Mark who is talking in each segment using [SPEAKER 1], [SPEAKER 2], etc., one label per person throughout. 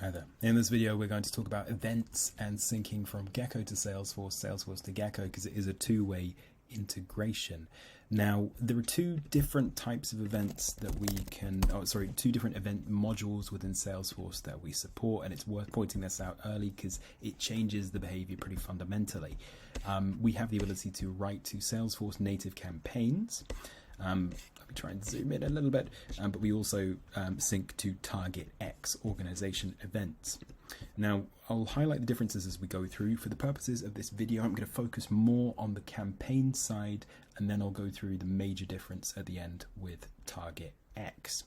[SPEAKER 1] Hi there. In this video, we're going to talk about events and syncing from Gecko to Salesforce, Salesforce to Gecko, because it is a two-way integration. Now, there are two different types of events that we can, two different event modules within Salesforce that we support, and it's worth pointing this out early because it changes the behavior pretty fundamentally. We have the ability to write to Salesforce native campaigns. Let me try and zoom in a little bit, but we also sync to Target X organization events. Now, I'll highlight the differences as we go through. For the purposes of this video, I'm going to focus more on the campaign side, and then I'll go through the major difference at the end with Target X.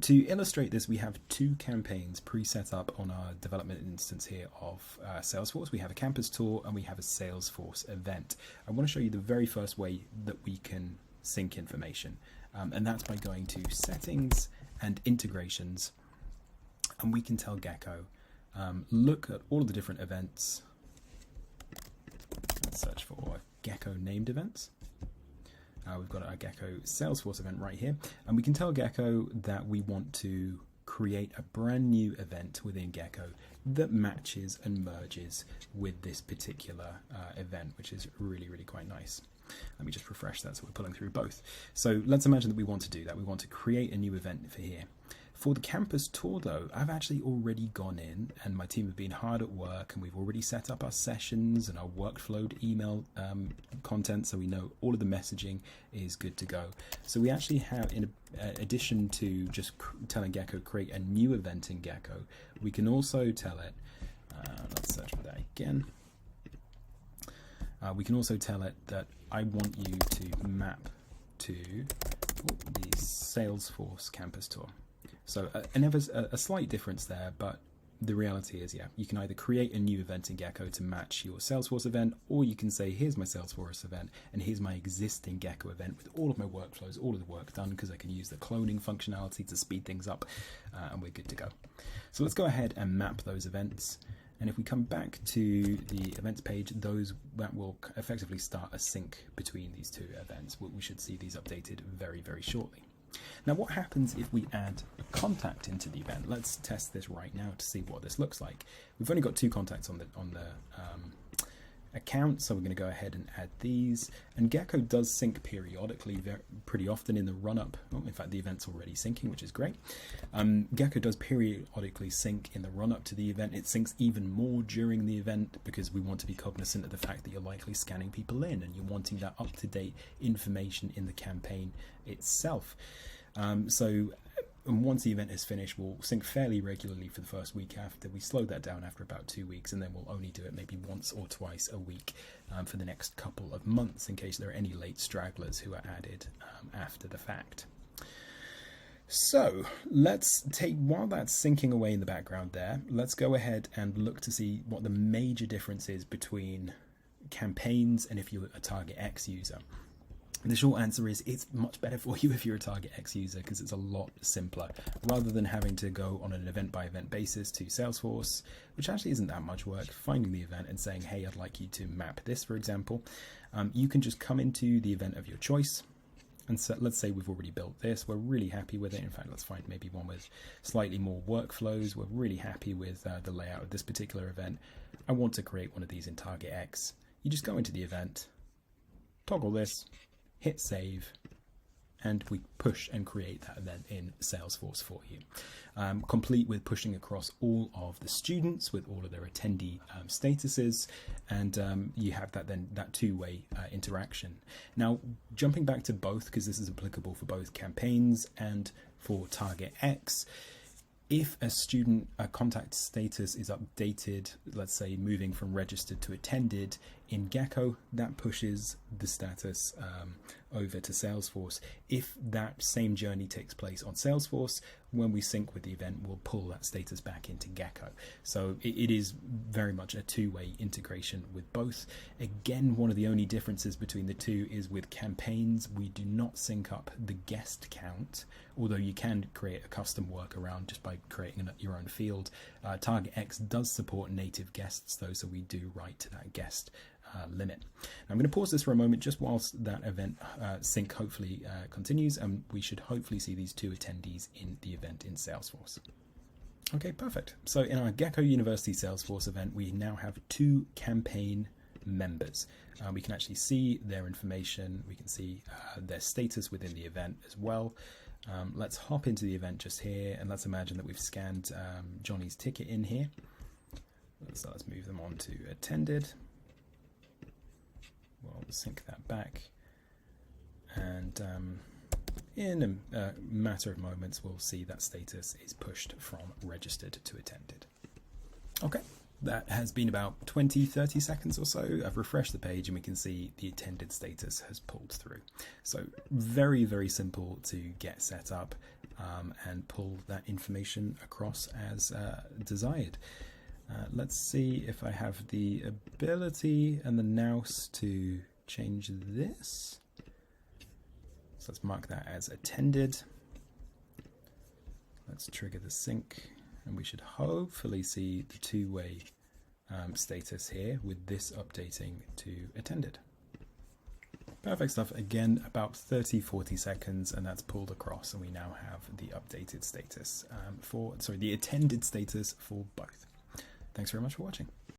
[SPEAKER 1] To illustrate this, we have two campaigns pre-set up on our development instance here of Salesforce. We have a campus tour and we have a Salesforce event. I want to show you the very first way that we can sync information, and that's by going to settings and integrations, and we can tell Gecko, look at all of the different events. Let's search for Gecko named events. We've got our Gecko Salesforce event right here, and we can tell Gecko that we want to create a brand new event within Gecko that matches and merges with this particular event, which is really quite nice. Let me just refresh that so we're pulling through both. So let's imagine that we want to do that. We want to create a new event for here. For the campus tour though, I've actually already gone in and my team have been hard at work, and we've already set up our sessions and our workflowed email content, so we know all of the messaging is good to go. So we actually have, in addition to just telling Gecko create a new event in Gecko, we can also tell it, let's search for that again. We can also tell it that I want you to map to the Salesforce campus tour. So a slight difference there, but the reality is, yeah, you can either create a new event in Gecko to match your Salesforce event, or you can say, here's my Salesforce event, and here's my existing Gecko event with all of my workflows, all of the work done, because I can use the cloning functionality to speed things up, and we're good to go. So let's go ahead and map those events. And if we come back to the events page, that will effectively start a sync between these two events. We should see these updated very shortly. Now, what happens if we add a contact into the event? Let's test this right now to see what this looks like. We've only got two contacts on the account, so we're going to go ahead and add these. And Gecko does sync periodically, pretty often in the run-up. Oh, in fact, the event's already syncing, which is great. Gecko does periodically sync in the run-up to the event. It syncs even more during the event because we want to be cognizant of the fact that you're likely scanning people in and you're wanting that up-to-date information in the campaign itself. And once the event is finished, we'll sync fairly regularly for the first week after. We slow that down after about 2 weeks, and then we'll only do it maybe once or twice a week for the next couple of months in case there are any late stragglers who are added after the fact. So let's while that's syncing away in the background there, let's go ahead and look to see what the major difference is between campaigns and if you're a Target X user. The short answer is it's much better for you if you're a Target X user because it's a lot simpler. Rather than having to go on an event-by-event basis to Salesforce, which actually isn't that much work, finding the event and saying, hey, I'd like you to map this, for example, you can just come into the event of your choice. And so let's say we've already built this. We're really happy with it. In fact, let's find maybe one with slightly more workflows. We're really happy with the layout of this particular event. I want to create one of these in Target X. You just go into the event, toggle this, hit save, and we push and create that event in Salesforce for you, complete with pushing across all of the students with all of their attendee statuses, and you have that two-way interaction. Now, jumping back to both, because this is applicable for both campaigns and for Target X, if a contact status is updated, let's say moving from registered to attended in Gecko, that pushes the status over to Salesforce. If that same journey takes place on Salesforce, when we sync with the event, we'll pull that status back into Gecko. So it is very much a two-way integration with both. Again, one of the only differences between the two is with campaigns, we do not sync up the guest count, although you can create a custom workaround just by creating your own field. Target X does support native guests though, so we do write to that guest limit. Now, I'm going to pause this for a moment just whilst that event sync hopefully continues, and we should hopefully see these two attendees in the event in Salesforce. Okay, perfect. So in our Gecko University Salesforce event, we now have 2 campaign members. We can actually see their information. We can see their status within the event as well. Let's hop into the event just here, and let's imagine that we've scanned Johnny's ticket in here. So let's move them on to attended. We'll sync that back. And in a matter of moments, we'll see that status is pushed from registered to attended. Okay, that has been about 20-30 seconds or so. I've refreshed the page and we can see the attended status has pulled through. So very, very simple to get set up and pull that information across as desired. Let's see if I have the ability and the nous to change this. So let's mark that as attended. Let's trigger the sync, and we should hopefully see the two-way status here with this updating to attended. Perfect stuff. Again, about 30-40 seconds, and that's pulled across, and we now have the updated status the attended status for both. Thanks very much for watching.